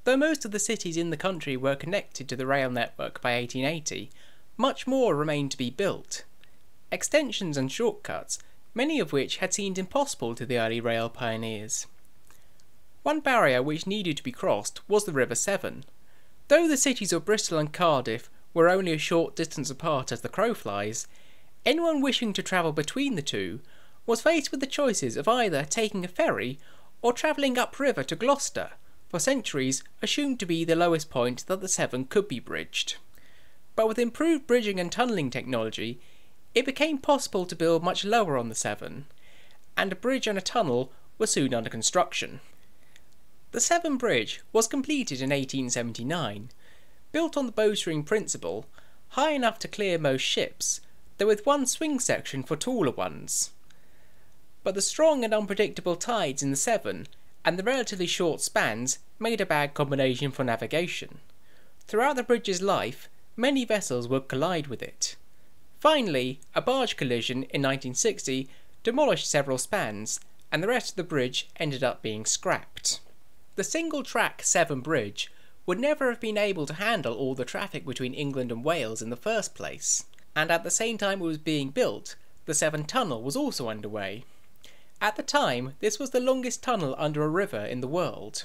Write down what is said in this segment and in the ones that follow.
Though most of the cities in the country were connected to the rail network by 1880, much more remained to be built. Extensions and shortcuts, many of which had seemed impossible to the early rail pioneers. One barrier which needed to be crossed was the River Severn. Though the cities of Bristol and Cardiff were only a short distance apart as the crow flies, anyone wishing to travel between the two was faced with the choices of either taking a ferry or travelling upriver to Gloucester, for centuries assumed to be the lowest point that the Severn could be bridged. But with improved bridging and tunnelling technology, it became possible to build much lower on the Severn, and a bridge and a tunnel were soon under construction. The Severn Bridge was completed in 1879, built on the bowstring principle, high enough to clear most ships, though with one swing section for taller ones. But the strong and unpredictable tides in the Severn and the relatively short spans made a bad combination for navigation. Throughout the bridge's life, many vessels would collide with it. Finally, a barge collision in 1960 demolished several spans, and the rest of the bridge ended up being scrapped. The single-track Severn Bridge would never have been able to handle all the traffic between England and Wales in the first place, and at the same time it was being built, the Severn Tunnel was also underway. At the time, this was the longest tunnel under a river in the world.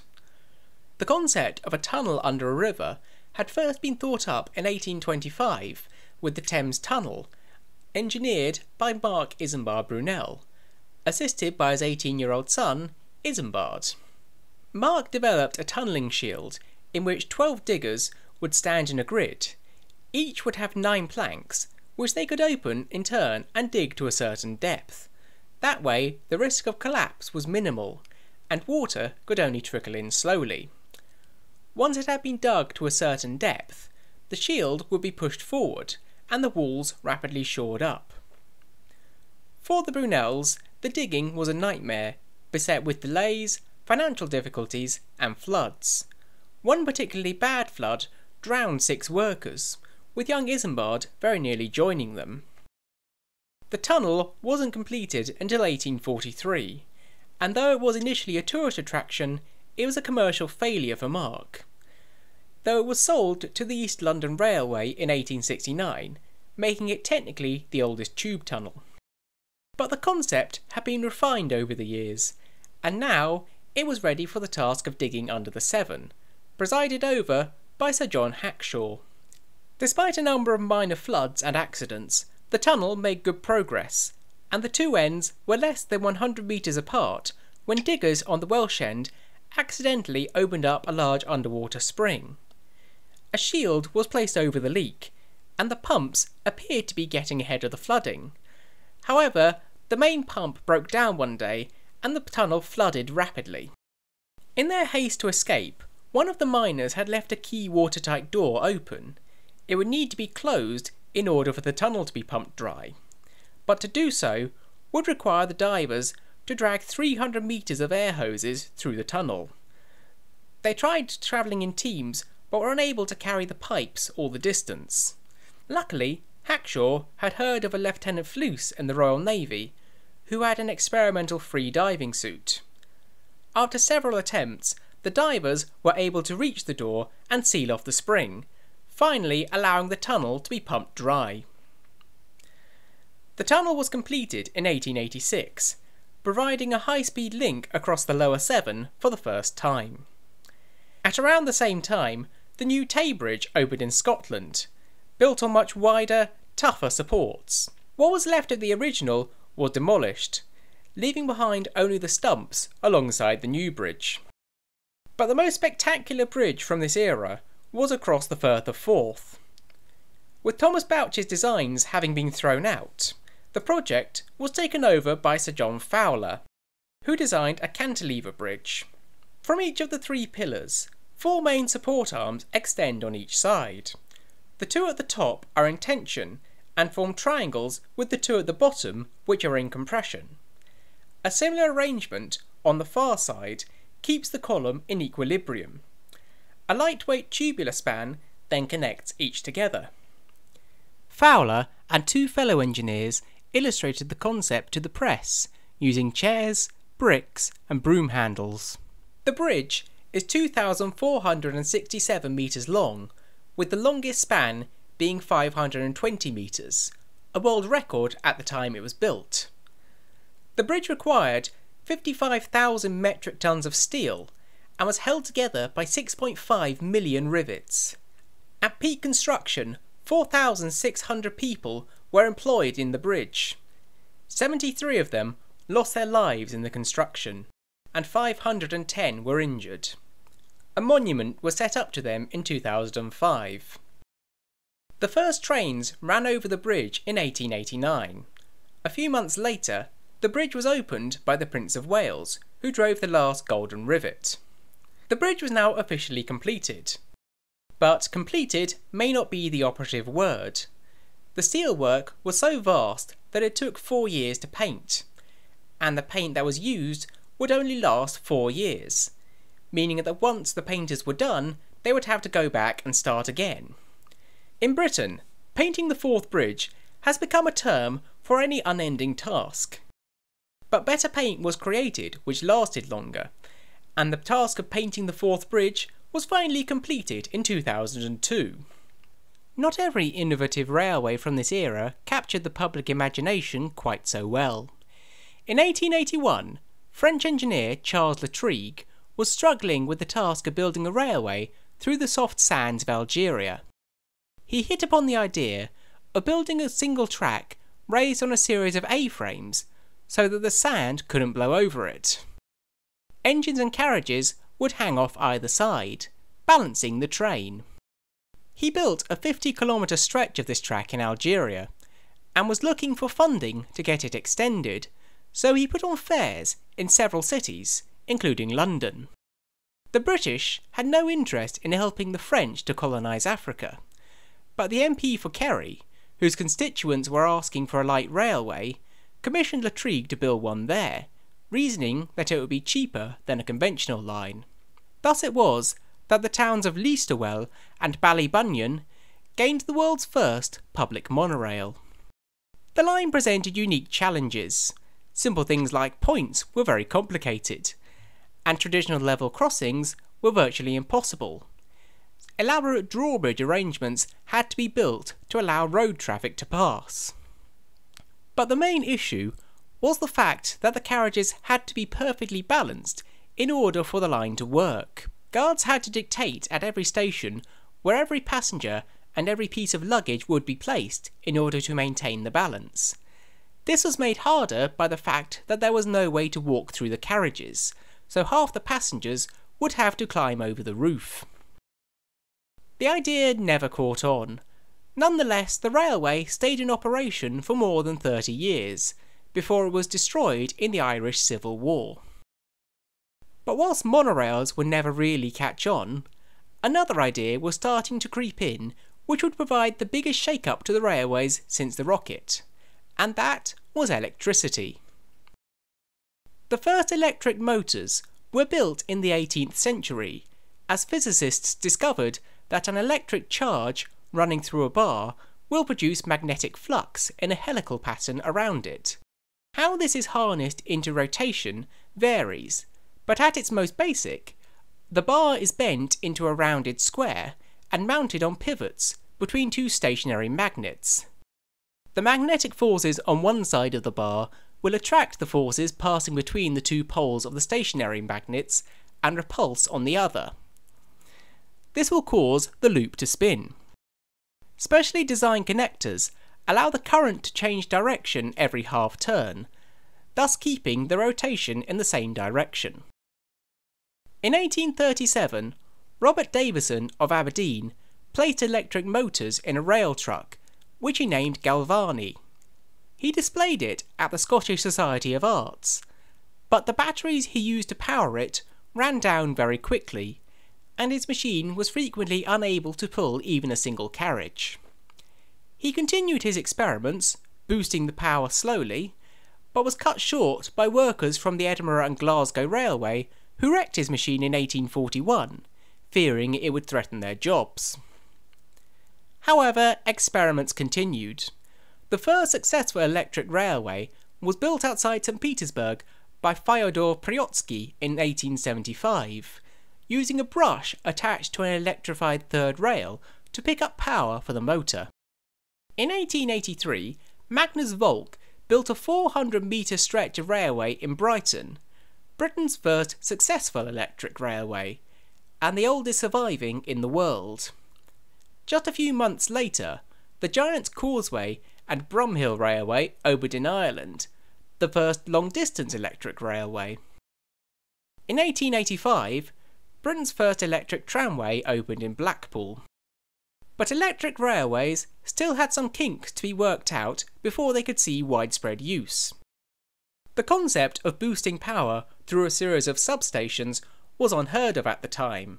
The concept of a tunnel under a river had first been thought up in 1825 with the Thames Tunnel, engineered by Mark Isambard Brunel, assisted by his 18-year-old son, Isambard. Mark developed a tunnelling shield in which 12 diggers would stand in a grid. Each would have 9 planks, which they could open in turn and dig to a certain depth. That way, the risk of collapse was minimal, and water could only trickle in slowly. Once it had been dug to a certain depth, the shield would be pushed forward, and the walls rapidly shored up. For the Brunels, the digging was a nightmare, beset with delays, financial difficulties, and floods. One particularly bad flood drowned 6 workers, with young Isambard very nearly joining them. The tunnel wasn't completed until 1843, and though it was initially a tourist attraction, it was a commercial failure for Mark. Though it was sold to the East London Railway in 1869, making it technically the oldest tube tunnel. But the concept had been refined over the years, and now it was ready for the task of digging under the Severn, presided over by Sir John Hackshaw. Despite a number of minor floods and accidents, the tunnel made good progress, and the two ends were less than 100 metres apart when diggers on the Welsh end accidentally opened up a large underwater spring. A shield was placed over the leak, and the pumps appeared to be getting ahead of the flooding. However, the main pump broke down one day, and the tunnel flooded rapidly. In their haste to escape, one of the miners had left a key watertight door open. It would need to be closed in order for the tunnel to be pumped dry, but to do so would require the divers to drag 300 metres of air hoses through the tunnel. They tried travelling in teams, but were unable to carry the pipes all the distance. Luckily, Hackshaw had heard of a Lieutenant Fluce in the Royal Navy, who had an experimental free diving suit. After several attempts, the divers were able to reach the door and seal off the spring, finally allowing the tunnel to be pumped dry. The tunnel was completed in 1886, providing a high-speed link across the lower Severn for the first time. At around the same time, the new Tay Bridge opened in Scotland, built on much wider, tougher supports. What was left of the original was demolished, leaving behind only the stumps alongside the new bridge. But the most spectacular bridge from this era was across the Firth of Forth. With Thomas Boucher's designs having been thrown out, the project was taken over by Sir John Fowler, who designed a cantilever bridge. From each of the 3 pillars, 4 main support arms extend on each side. The 2 at the top are in tension and form triangles with the 2 at the bottom, which are in compression. A similar arrangement on the far side keeps the column in equilibrium. A lightweight tubular span then connects each together. Fowler and 2 fellow engineers illustrated the concept to the press using chairs, bricks and broom handles. The bridge is 2,467 metres long, with the longest span being 520 metres, a world record at the time it was built. The bridge required 55,000 metric tons of steel and was held together by 6.5 million rivets. At peak construction, 4,600 people were employed in the bridge. 73 of them lost their lives in the construction, and 510 were injured. A monument was set up to them in 2005. The first trains ran over the bridge in 1889. A few months later, the bridge was opened by the Prince of Wales, who drove the last golden rivet. The bridge was now officially completed. But completed may not be the operative word. The steelwork was so vast that it took 4 years to paint, and the paint that was used would only last 4 years, meaning that once the painters were done, they would have to go back and start again. In Britain, painting the Forth Bridge has become a term for any unending task. But better paint was created which lasted longer, and the task of painting the Forth Bridge was finally completed in 2002. Not every innovative railway from this era captured the public imagination quite so well. In 1881, French engineer Charles Latrigue was struggling with the task of building a railway through the soft sands of Algeria. He hit upon the idea of building a single track raised on a series of A-frames so that the sand couldn't blow over it. Engines and carriages would hang off either side, balancing the train. He built a 50-kilometre stretch of this track in Algeria, and was looking for funding to get it extended, so he put on fairs in several cities, including London. The British had no interest in helping the French to colonise Africa, but the MP for Kerry, whose constituents were asking for a light railway, commissioned Latrigue to build one there, reasoning that it would be cheaper than a conventional line. Thus it was that the towns of Listowel and Ballybunion gained the world's first public monorail. The line presented unique challenges. Simple things like points were very complicated, and traditional level crossings were virtually impossible. Elaborate drawbridge arrangements had to be built to allow road traffic to pass. But the main issue was the fact that the carriages had to be perfectly balanced in order for the line to work. Guards had to dictate at every station where every passenger and every piece of luggage would be placed in order to maintain the balance. This was made harder by the fact that there was no way to walk through the carriages, so half the passengers would have to climb over the roof. The idea never caught on. Nonetheless, the railway stayed in operation for more than 30 years, before it was destroyed in the Irish Civil War. But whilst monorails would never really catch on, another idea was starting to creep in which would provide the biggest shake-up to the railways since the rocket, and that was electricity. The first electric motors were built in the 18th century, as physicists discovered that an electric charge running through a bar will produce magnetic flux in a helical pattern around it. How this is harnessed into rotation varies, but at its most basic, the bar is bent into a rounded square and mounted on pivots between two stationary magnets. The magnetic forces on one side of the bar will attract the forces passing between the two poles of the stationary magnets and repulse on the other. This will cause the loop to spin. Specially designed connectors allow the current to change direction every half turn, thus keeping the rotation in the same direction. In 1837, Robert Davison of Aberdeen placed electric motors in a rail truck, which he named Galvani. He displayed it at the Scottish Society of Arts, but the batteries he used to power it ran down very quickly, and his machine was frequently unable to pull even a single carriage. He continued his experiments, boosting the power slowly, but was cut short by workers from the Edinburgh and Glasgow Railway who wrecked his machine in 1841, fearing it would threaten their jobs. However, experiments continued. The first successful electric railway was built outside St. Petersburg by Fyodor Pryotsky in 1875, using a brush attached to an electrified third rail to pick up power for the motor. In 1883, Magnus Volk built a 400-metre stretch of railway in Brighton, Britain's first successful electric railway, and the oldest surviving in the world. Just a few months later, the Giant's Causeway and Brumhill Railway opened in Ireland, the first long-distance electric railway. In 1885, Britain's first electric tramway opened in Blackpool. But electric railways still had some kinks to be worked out before they could see widespread use. The concept of boosting power through a series of substations was unheard of at the time,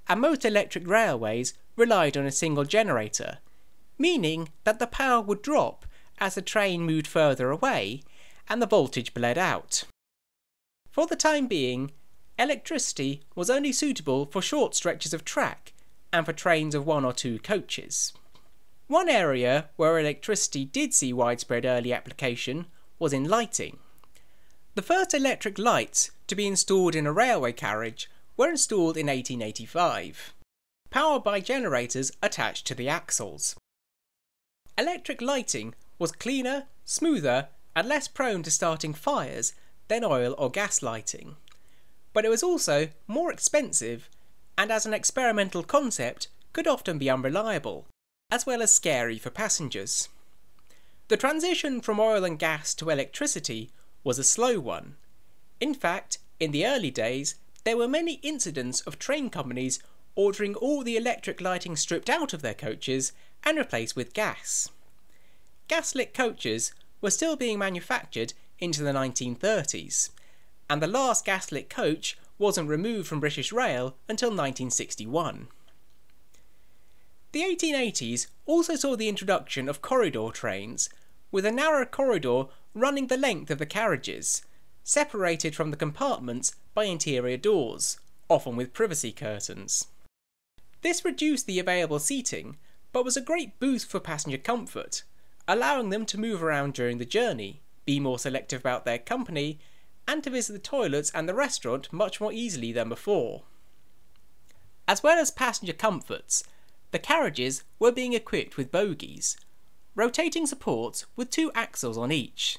and most electric railways relied on a single generator, meaning that the power would drop as the train moved further away and the voltage bled out. For the time being, electricity was only suitable for short stretches of track and for trains of 1 or 2 coaches. One area where electricity did see widespread early application was in lighting. The first electric lights to be installed in a railway carriage were installed in 1885, powered by generators attached to the axles. Electric lighting was cleaner, smoother, and less prone to starting fires than oil or gas lighting, but it was also more expensive and as an experimental concept could often be unreliable, as well as scary for passengers. The transition from oil and gas to electricity was a slow one. In fact, in the early days, there were many incidents of train companies ordering all the electric lighting stripped out of their coaches and replaced with gas. Gas-lit coaches were still being manufactured into the 1930s, and the last gas-lit coach wasn't removed from British Rail until 1961. The 1880s also saw the introduction of corridor trains, with a narrow corridor running the length of the carriages, separated from the compartments by interior doors, often with privacy curtains. This reduced the available seating, but was a great boost for passenger comfort, allowing them to move around during the journey, be more selective about their company, and to visit the toilets and the restaurant much more easily than before. As well as passenger comforts, the carriages were being equipped with bogies, rotating supports with 2 axles on each.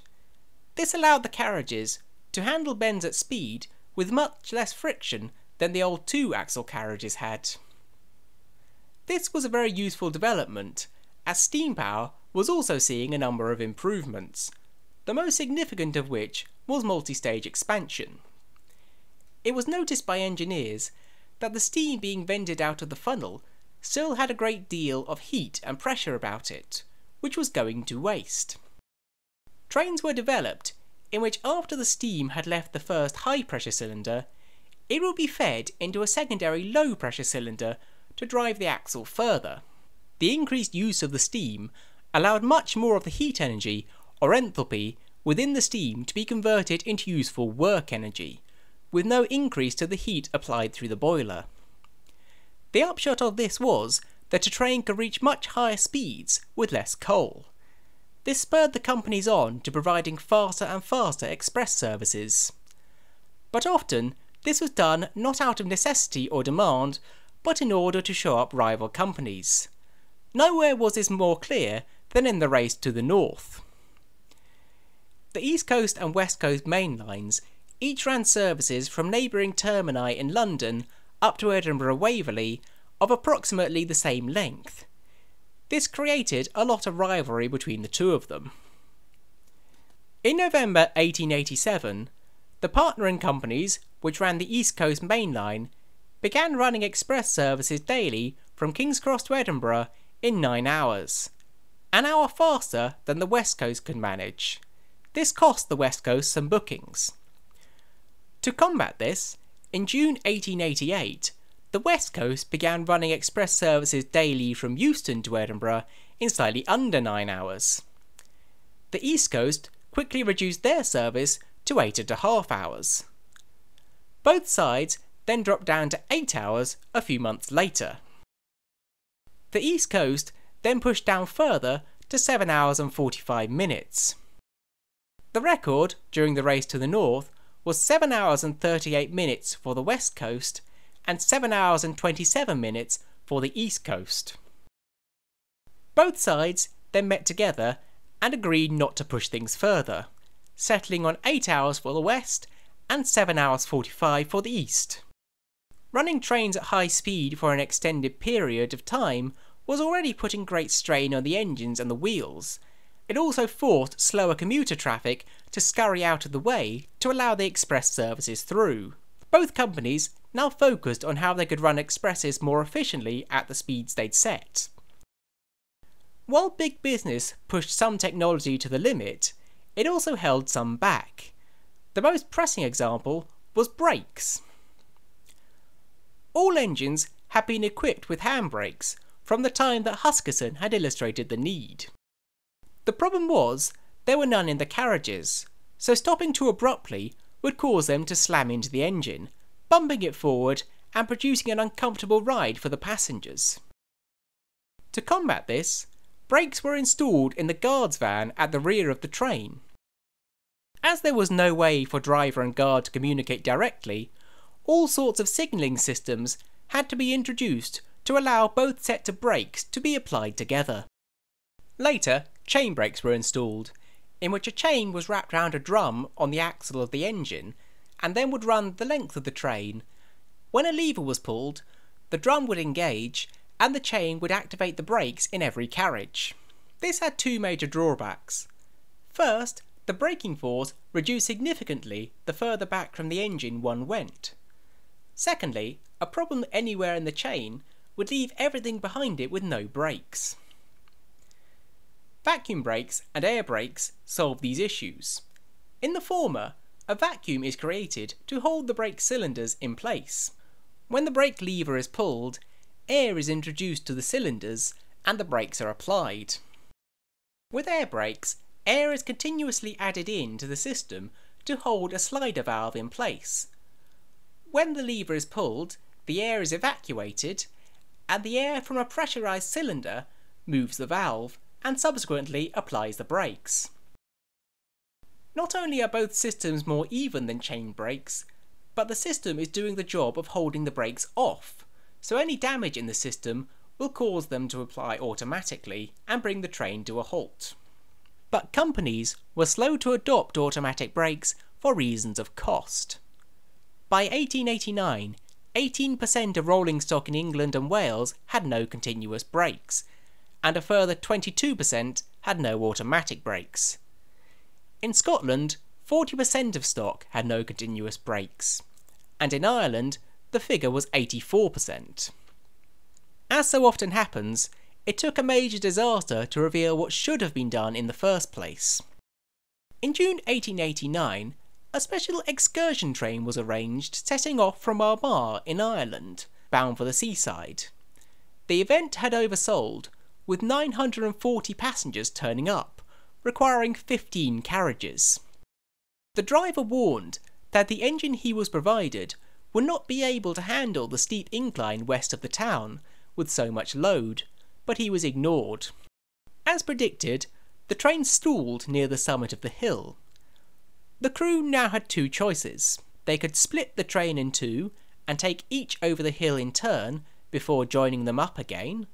This allowed the carriages to handle bends at speed with much less friction than the old 2-axle carriages had. This was a very useful development, as steam power was also seeing a number of improvements, the most significant of which was multi-stage expansion. It was noticed by engineers that the steam being vented out of the funnel still had a great deal of heat and pressure about it, which was going to waste. Trains were developed in which after the steam had left the first high-pressure cylinder, it would be fed into a secondary low-pressure cylinder to drive the axle further. The increased use of the steam allowed much more of the heat energy, or enthalpy, within the steam to be converted into useful work energy, with no increase to the heat applied through the boiler. The upshot of this was that a train could reach much higher speeds with less coal. This spurred the companies on to providing faster and faster express services. But often, this was done not out of necessity or demand, but in order to show up rival companies. Nowhere was this more clear than in the race to the north. The East Coast and West Coast main lines each ran services from neighbouring termini in London up to Edinburgh Waverley of approximately the same length. This created a lot of rivalry between the two of them. In November 1887, the partnering companies, which ran the East Coast Main Line, began running express services daily from King's Cross to Edinburgh in 9 hours, an hour faster than the West Coast could manage. This cost the West Coast some bookings. To combat this, in June 1888, the West Coast began running express services daily from Euston to Edinburgh in slightly under 9 hours. The East Coast quickly reduced their service to 8.5 hours. Both sides then dropped down to 8 hours a few months later. The East Coast then pushed down further to 7 hours and 45 minutes. The record during the race to the north was 7 hours and 38 minutes for the West Coast and 7 hours and 27 minutes for the east coast. Both sides then met together and agreed not to push things further, settling on 8 hours for the west and 7 hours 45 for the east. Running trains at high speed for an extended period of time was already putting great strain on the engines and the wheels. It also forced slower commuter traffic to scurry out of the way to allow the express services through. Both companies now focused on how they could run expresses more efficiently at the speeds they'd set. While big business pushed some technology to the limit, it also held some back. The most pressing example was brakes. All engines had been equipped with handbrakes from the time that Huskisson had illustrated the need. The problem was there were none in the carriages, so stopping too abruptly would cause them to slam into the engine, bumping it forward and producing an uncomfortable ride for the passengers. To combat this, brakes were installed in the guard's van at the rear of the train. As there was no way for driver and guard to communicate directly, all sorts of signalling systems had to be introduced to allow both sets of brakes to be applied together. Later, chain brakes were installed, in which a chain was wrapped round a drum on the axle of the engine and then would run the length of the train. When a lever was pulled, the drum would engage and the chain would activate the brakes in every carriage. This had two major drawbacks. First, the braking force reduced significantly the further back from the engine one went. Secondly, a problem anywhere in the chain would leave everything behind it with no brakes. Vacuum brakes and air brakes solve these issues. In the former, a vacuum is created to hold the brake cylinders in place. When the brake lever is pulled, air is introduced to the cylinders and the brakes are applied. With air brakes, air is continuously added in to the system to hold a slider valve in place. When the lever is pulled, the air is evacuated and the air from a pressurized cylinder moves the valve and subsequently applies the brakes. Not only are both systems more even than chain brakes, but the system is doing the job of holding the brakes off, so any damage in the system will cause them to apply automatically and bring the train to a halt. But companies were slow to adopt automatic brakes for reasons of cost. By 1889, 18% of rolling stock in England and Wales had no continuous brakes, and a further 22% had no automatic brakes. In Scotland, 40% of stock had no continuous brakes, and in Ireland, the figure was 84%. As so often happens, it took a major disaster to reveal what should have been done in the first place. In June 1889, a special excursion train was arranged setting off from Armagh in Ireland, bound for the seaside. The event had oversold, with 940 passengers turning up, requiring 15 carriages. The driver warned that the engine he was provided would not be able to handle the steep incline west of the town with so much load, but he was ignored. As predicted, the train stalled near the summit of the hill. The crew now had two choices. They could split the train in two and take each over the hill in turn before joining them up again,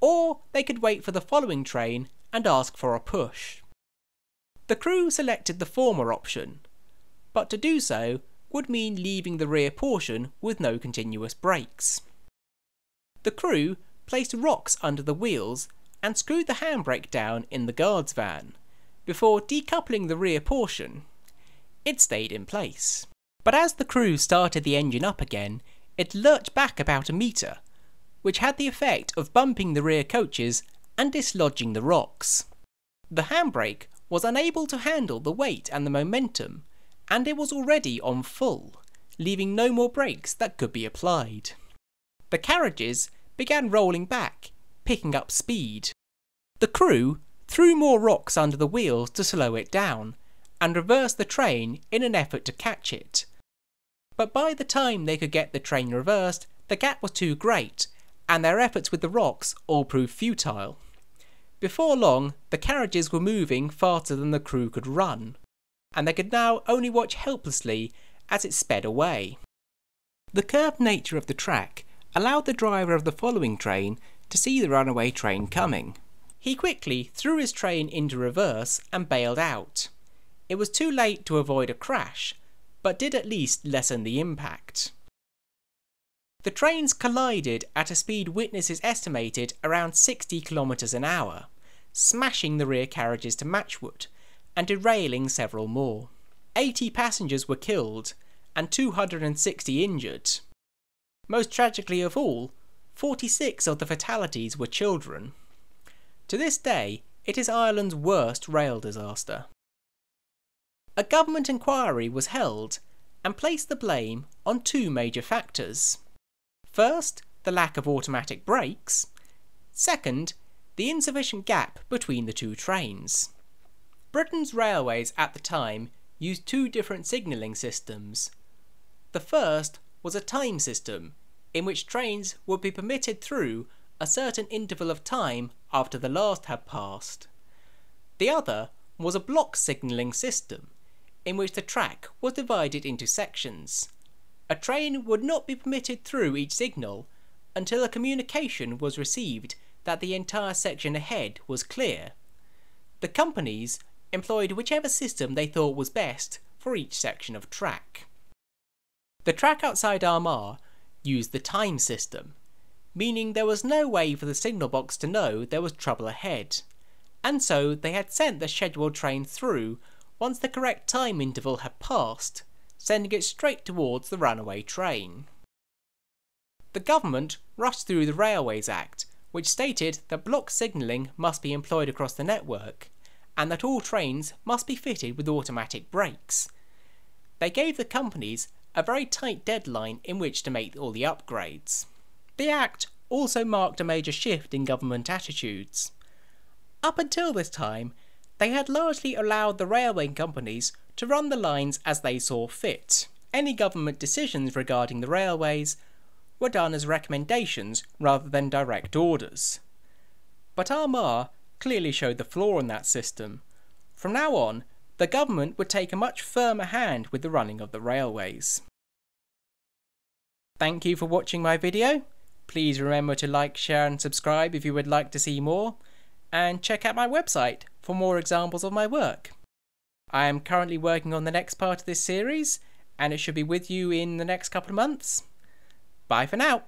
or they could wait for the following train and ask for a push. The crew selected the former option, but to do so would mean leaving the rear portion with no continuous brakes. The crew placed rocks under the wheels and screwed the handbrake down in the guard's van, before decoupling the rear portion. It stayed in place. But as the crew started the engine up again, it lurched back about a metre, which had the effect of bumping the rear coaches and dislodging the rocks. The handbrake was unable to handle the weight and the momentum, and it was already on full, leaving no more brakes that could be applied. The carriages began rolling back, picking up speed. The crew threw more rocks under the wheels to slow it down, and reversed the train in an effort to catch it. But by the time they could get the train reversed, the gap was too great, and their efforts with the rocks all proved futile. Before long, the carriages were moving faster than the crew could run, and they could now only watch helplessly as it sped away. The curved nature of the track allowed the driver of the following train to see the runaway train coming. He quickly threw his train into reverse and bailed out. It was too late to avoid a crash, but did at least lessen the impact. The trains collided at a speed witnesses estimated around 60 km an hour, smashing the rear carriages to matchwood and derailing several more. 80 passengers were killed and 260 injured. Most tragically of all, 46 of the fatalities were children. To this day, it is Ireland's worst rail disaster. A government inquiry was held and placed the blame on two major factors. First, the lack of automatic brakes. Second, the insufficient gap between the two trains. Britain's railways at the time used two different signalling systems. The first was a time system, in which trains would be permitted through a certain interval of time after the last had passed. The other was a block signalling system, in which the track was divided into sections. A train would not be permitted through each signal until a communication was received that the entire section ahead was clear. The companies employed whichever system they thought was best for each section of track. The track outside Armagh used the time system, meaning there was no way for the signal box to know there was trouble ahead, and so they had sent the scheduled train through once the correct time interval had passed, sending it straight towards the runaway train. The government rushed through the Railways Act, which stated that block signalling must be employed across the network, and that all trains must be fitted with automatic brakes. They gave the companies a very tight deadline in which to make all the upgrades. The Act also marked a major shift in government attitudes. Up until this time, they had largely allowed the railway companies to run the lines as they saw fit. Any government decisions regarding the railways were done as recommendations rather than direct orders. But Armagh clearly showed the flaw in that system. From now on, the government would take a much firmer hand with the running of the railways. Thank you for watching my video. Please remember to like, share and subscribe if you would like to see more, and check out my website for more examples of my work. I am currently working on the next part of this series, and it should be with you in the next couple of months. Bye for now.